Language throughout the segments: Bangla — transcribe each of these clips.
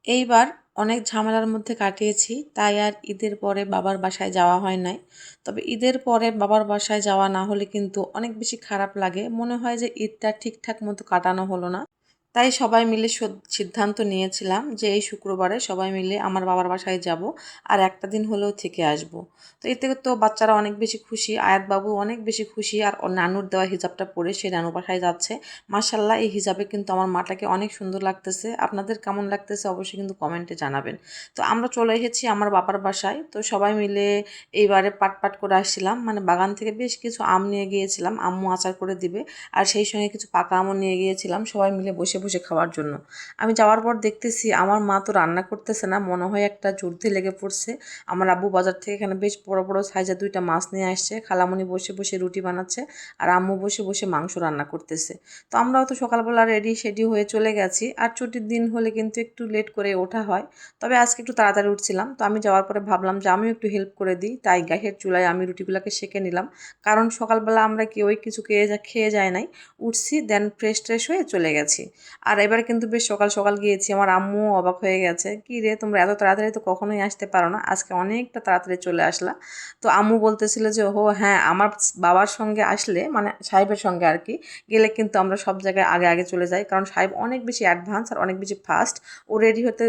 এইবার অনেক ঝামেলার মধ্যে কাটিয়েছি, তাই আর ঈদের পরে বাবার বাসায় যাওয়া হয় নাই। তবে ঈদের পরে বাবার বাসায় যাওয়া না হলে কিন্তু অনেক বেশি খারাপ লাগে, মনে হয় যে ঈদটা ঠিকঠাক মতো কাটানো হলো না। তাই সবাই মিলে সিদ্ধান্ত নিয়েছিলাম যে এই শুক্রবারে সবাই মিলে আমার বাবার বাসায় যাব আর একটা দিন হলেও থেকে আসব। তো এতে তো বাচ্চারা অনেক বেশি খুশি, আয়াত বাবু অনেক বেশি খুশি, আর ওর নানুর দেওয়া হিজাবটা পরে সে নানু বাসায় যাচ্ছে। মাশাল্লাহ, এই হিজাবে কিন্তু আমার মাটাকে অনেক সুন্দর লাগতেছে। আপনাদের কেমন লাগতেছে অবশ্যই কিন্তু কমেন্টে জানাবেন। তো আমরা চলে এসেছি আমার বাবার বাসায়। তো সবাই মিলে এইবারে পাট পাট করে আসছিলাম, মানে বাগান থেকে বেশ কিছু আম নিয়ে গিয়েছিলাম, আম্মু আচার করে দিবে। আর সেই সঙ্গে কিছু পাকা আমও নিয়ে গিয়েছিলাম সবাই মিলে বসে বসে খাওয়ার জন্য। আমি যাওয়ার পর দেখতেছি আমার মা তো রান্না করতেছে না, মনে হয় একটা যুদ্ধে লেগে পড়ছে। আমার আব্বু বাজার থেকে এখানে বেশ বড় বড় সাইজের 2টা মাছ নিয়ে আসছে। খালামণি বসে বসে রুটি বানাচ্ছে আর আম্মু বসে বসে মাংস রান্না করতেছে। তো আমরাও তো সকালবেলা রেডি সেডি হয়ে চলে গেছি। আর ছুটির দিন হলে কিন্তু একটু লেট করে ওঠা হয়, তবে আজকে একটু তাড়াতাড়ি উঠছিলাম। তো আমি যাওয়ার পরে ভাবলাম যে আমিও একটু হেল্প করে দিই, তাই গ্যাসের চুলায় আমি রুটিগুলোকে সেঁকে নিলাম। কারণ সকালবেলা আমরা কেউই কিছু খেয়ে যায় নাই, উঠছি দেন ফ্রেশ ট্রেশ হয়ে চলে গেছি। আর এবারে কিন্তু বেশ সকাল সকাল গিয়েছি, আমার আম্মু অবাক হয়ে গেছে, কি রে তোমরা এত তাড়াতাড়ি তো কখনোই আসতে পারো না, আজকে অনেকটা তাড়াতাড়ি চলে আসলা। তো আম্মু বলতেছিল যে ও হ্যাঁ, আমার বাবার সঙ্গে আসলে মানে সাহেবের সঙ্গে আর কি গেলে কিন্তু আমরা সব জায়গায় আগে আগে চলে যাই, কারণ সাহেব অনেক বেশি অ্যাডভান্স আর অনেক বেশি ফাস্ট। ও রেডি হতে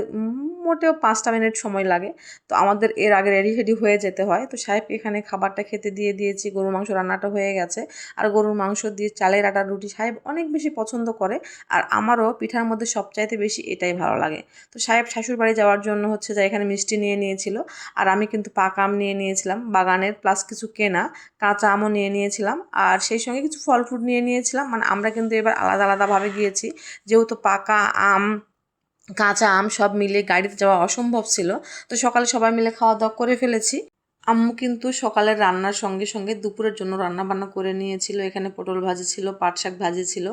মোটেও 5টা মিনিট সময় লাগে। তো আমাদের এর আগে রেডি রেডি হয়ে যেতে হয়। তো সাহেবকে এখানে খাবারটা খেতে দিয়ে দিয়েছি, গরুর মাংস রান্নাটা হয়ে গেছে। আর গরুর মাংস দিয়ে চালের আটার রুটি সাহেব অনেক বেশি পছন্দ করে। আর আমারও পিঠার মধ্যে সবচাইতে বেশি এটাই ভালো লাগে। তো সাহেব শ্বশুর বাড়ি যাওয়ার জন্য হচ্ছে যে এখানে মিষ্টি নিয়ে নিয়েছিল। আর আমি কিন্তু পাকা আম নিয়ে নিয়েছিলাম বাগানের, প্লাস কিছু কেনা কাঁচা আমও নিয়ে নিয়েছিলাম। আর সেই সঙ্গে কিছু ফল ফ্রুট নিয়ে নিয়েছিলাম, মানে আমরা কিন্তু এবার আলাদা আলাদাভাবে গিয়েছি, যেহেতু পাকা আম কাঁচা আম সব মিলিয়ে গাড়িতে যাওয়া অসম্ভব ছিল। তো সকালে সবাই মিলে খাওয়া দাওয়া করে ফেলেছি। আম্মু কিন্তু সকালের রান্নার সঙ্গে সঙ্গে দুপুরের জন্য রান্না বান্না করে নিয়েছিল। এখানে পটল ভাজি ছিল, পাট শাক ভাজি ছিল,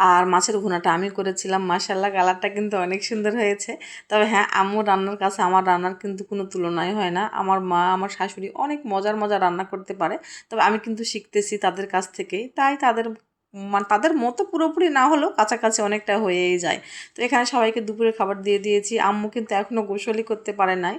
আর মাছের ভুনাটা আমি করেছিলাম। মাশাল্লাহ, কালারটা কিন্তু অনেক সুন্দর হয়েছে। তবে হ্যাঁ, আম্মুর রান্নার কাছে আমার রান্নার কিন্তু কোনো তুলনাই হয় না। আমার মা আমার শাশুড়ি অনেক মজার মজার রান্না করতে পারে, তবে আমি কিন্তু শিখতেছি তাদের কাছ থেকেই, তাই তাদের মানে তাদের মতো পুরোপুরি না হলেও কাছাকাছি অনেকটা হয়েই যায়। তো এখানে সবাইকে দুপুরের খাবার দিয়ে দিয়েছি। আম্মু কিন্তু এখনও গোসলই করতে পারে নাই।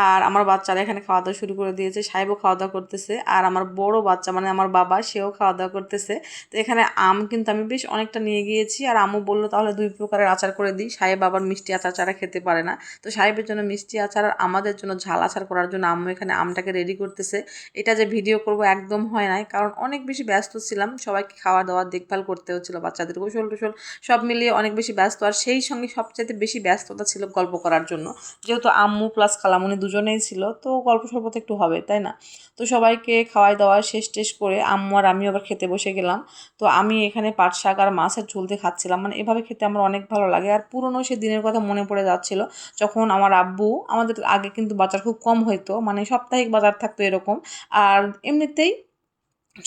আর আমার বাচ্চারা এখানে খাওয়া দাওয়া শুরু করে দিয়েছে, সাহেবও খাওয়া দাওয়া করতেছে, আর আমার বড় বাচ্চা মানে আমার বাবা সেও খাওয়া দাওয়া করতেছে। তো এখানে আম কিন্তু আমি বেশ অনেকটা নিয়ে গিয়েছি, আর আম্মু বললো তাহলে 2 প্রকারের আচার করে দিই। সাহেব আবার মিষ্টি আচার ছাড়া খেতে পারে না। তো সাহেবের জন্য মিষ্টি আচার আর আমাদের জন্য ঝাল আচার করার জন্য আম্মু এখানে আমটাকে রেডি করতেছে। এটা যে ভিডিও করব একদম হয় নাই, কারণ অনেক বেশি ব্যস্ত ছিলাম, সবাইকে খাওয়া দাওয়া দেখভাল করতে হচ্ছিলো, বাচ্চাদের গোসল টোসল সব মিলিয়ে অনেক বেশি ব্যস্ত। আর সেই সঙ্গে সবচাইতে বেশি ব্যস্ততা ছিল গল্প করার জন্য, যেহেতু আম্মু প্লাস খালামুনি দুজনেই ছিল, তো গল্প সল্প তো একটু হবে তাই না। তো সবাইকে খাওয়াই দাওয়া শেষ টেস করে আম্মু আর আমি আবার খেতে বসে গেলাম। তো আমি এখানে পাট শাক আর মাছের ঝোল দিয়ে খাচ্ছিলাম, মানে এভাবে খেতে আমার অনেক ভালো লাগে। আর পুরনো সে দিনের কথা মনে পড়ে যাচ্ছিল, যখন আমার আব্বু, আমাদের আগে কিন্তু বাজার খুব কম হইতো, মানে সাপ্তাহিক বাজার থাকতো এরকম। আর এমনিতেই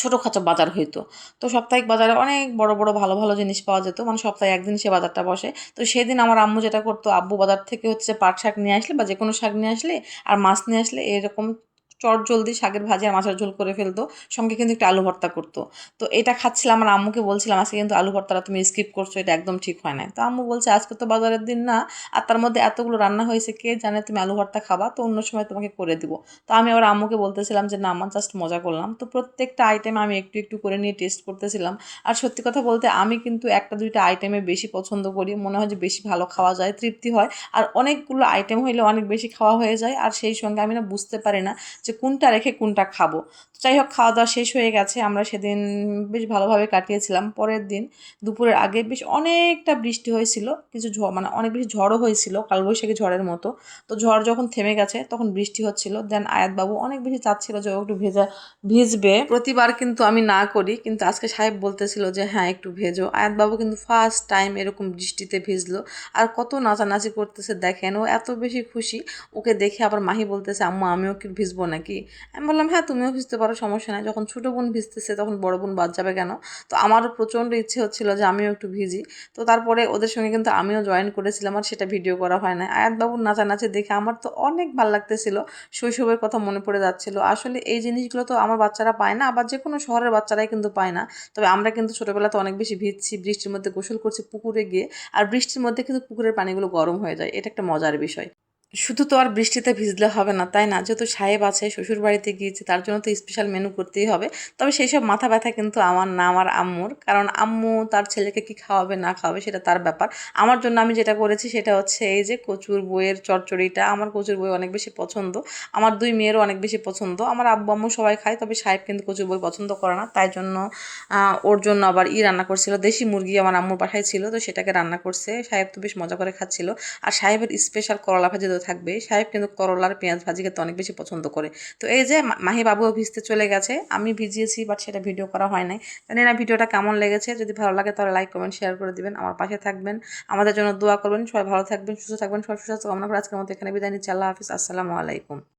ছোটোখাটো বাজার হইতো। তো সাপ্তাহিক বাজারে অনেক বড় বড় ভালো ভালো জিনিস পাওয়া যেত, মানে সপ্তাহে একদিন সে বাজারটা বসে। তো সেদিন আমার আম্মু যেটা করতো, আব্বু বাজার থেকে হচ্ছে পাট শাক নিয়ে আসলে বা যে কোনো শাক নিয়ে আসলে আর মাছ নিয়ে আসলে এরকম চটজলদি শাকের ভাজি আর মাছের ঝোল করে ফেলতো, সঙ্গে কিন্তু একটু আলু ভর্তা করতো। তো এটা খাচ্ছিলাম, আমার আম্মুকে বলছিলাম আজকে কিন্তু আলু ভর্তাটা তুমি স্কিপ করছো, এটা একদম ঠিক হয় না। তো আম্মু বলছে আজকে তো বাজারের দিন না, আর তার মধ্যে এতগুলো রান্না হয়েছে, কে জানে তুমি আলু ভর্তা খাবা, তো অন্য সময় তোমাকে করে দিব। তো আমি আবার আম্মুকে বলতেছিলাম যে না, আমার জাস্ট মজা করলাম। তো প্রত্যেকটা আইটেম আমি একটু একটু করে নিয়ে টেস্ট করতেছিলাম। আর সত্যি কথা বলতে আমি কিন্তু একটা দুইটা আইটেমে বেশি পছন্দ করি, মনে হয় যে বেশি ভালো খাওয়া যায়, তৃপ্তি হয়। আর অনেকগুলো আইটেম হইলে অনেক বেশি খাওয়া হয়ে যায়, আর সেই সঙ্গে আমি না বুঝতে পারি না যে কোনটা রেখে কোনটা খাবো। যাই হোক, খাওয়া দাওয়া শেষ হয়ে গেছে, আমরা সেদিন বেশ ভালোভাবে কাটিয়েছিলাম। পরের দিন দুপুরের আগে বেশ অনেকটা বৃষ্টি হয়েছিল, কিছু মানে অনেক বেশি ঝড়ও হয়েছিল, কালবৈশাখী ঝড়ের মতো। তো ঝড় যখন থেমে গেছে তখন বৃষ্টি হচ্ছিল, দেন আয়াত বাবু অনেক বেশি চাচ্ছিল যে ও একটু ভিজবে। প্রতিবার কিন্তু আমি না করি, কিন্তু আজকে সাহেব বলতেছিল যে হ্যাঁ একটু ভেজো। আয়াত বাবু কিন্তু ফার্স্ট টাইম এরকম বৃষ্টিতে ভিজলো, আর কত নাচানাচি করতেছে দেখেন, ও এত বেশি খুশি। ওকে দেখে আবার মাহি বলতেছে আম্মু আমিও কি ভিজবো নাকি? আমি বললাম হ্যাঁ তুমিও ভিজতে পারো, সমস্যা নাই। যখন ছোটো বোন ভিজতেছে তখন বড় বোন বাদ যাবে কেন? তো আমারও প্রচণ্ড ইচ্ছে হচ্ছিল যে আমিও একটু ভিজি। তো তারপরে ওদের সঙ্গে কিন্তু আমিও জয়েন করেছিলাম, আর সেটা ভিডিও করা হয় না। আয়াত বাবুর নাচানাচি দেখে আমার তো অনেক ভালো লাগতেছিল, শৈশবের কথা মনে পড়ে যাচ্ছিল। আসলে এই জিনিসগুলো তো আমার বাচ্চারা পায় না, আবার যে কোনো শহরের বাচ্চারাই কিন্তু পায় না। তবে আমরা কিন্তু ছোটোবেলাতে অনেক বেশি ভিজছি, বৃষ্টির মধ্যে গোসল করছি পুকুরে গিয়ে, আর বৃষ্টির মধ্যে কিন্তু পুকুরের পানিগুলো গরম হয়ে যায়, এটা একটা মজার বিষয়। শুধু তো আর বৃষ্টিতে ভিজলে হবে না, তাই না? যেহেতু সাহেব আছে, শ্বশুর বাড়িতে গিয়েছে, তার জন্য তো স্পেশাল মেনু করতেই হবে। তবে সেই সব মাথা ব্যথা কিন্তু আমার না, আমার আম্মুর। কারণ আম্মু তার ছেলেকে কি খাওয়াবে না খাওয়াবে সেটা তার ব্যাপার। আমার জন্য আমি যেটা করেছি সেটা হচ্ছে এই যে কচুর বইয়ের চচ্চড়িটা। আমার কচুর বই অনেক বেশি পছন্দ, আমার দুই মেয়েরও অনেক বেশি পছন্দ। আমার আব্বু আম্মু সবাই খায়, তবে সাহেব কিন্তু কচুর বই পছন্দ করে না, তাই জন্য ওর জন্য আবার রান্না করছিল, দেশি মুরগি আমার আম্মুর বাসায় ছিল, তো সেটাকে রান্না করছে। সাহেব তো বেশ মজা করে খাচ্ছিল। আর সাহেবের স্পেশাল করলা ভাজি তো থাকবে, সাহেব কিন্তু করলার পেঁয়াজ ভাজি খেতে অনেক বেশি পছন্দ করে। তো এই যে মাহি বাবুও ভিজতে চলে গেছে, আমি ভিজিয়েছি বাট সেটা ভিডিও করা হয় নাই। জানি না ভিডিওটা কেমন লেগেছে, যদি ভালো লাগে তাহলে লাইক কমেন্ট শেয়ার করে দিবেন, আমার পাশে থাকবেন, আমাদের জন্য দোয়া করবেন। সবাই ভালো থাকবেন, সুস্থ থাকবেন, সবাই সুস্বাস্থ্য কামনা করে আজকের মতো এখানে বিদায় নিচ্ছি। আল্লাহ হাফিজ, আসসালামু আলাইকুম।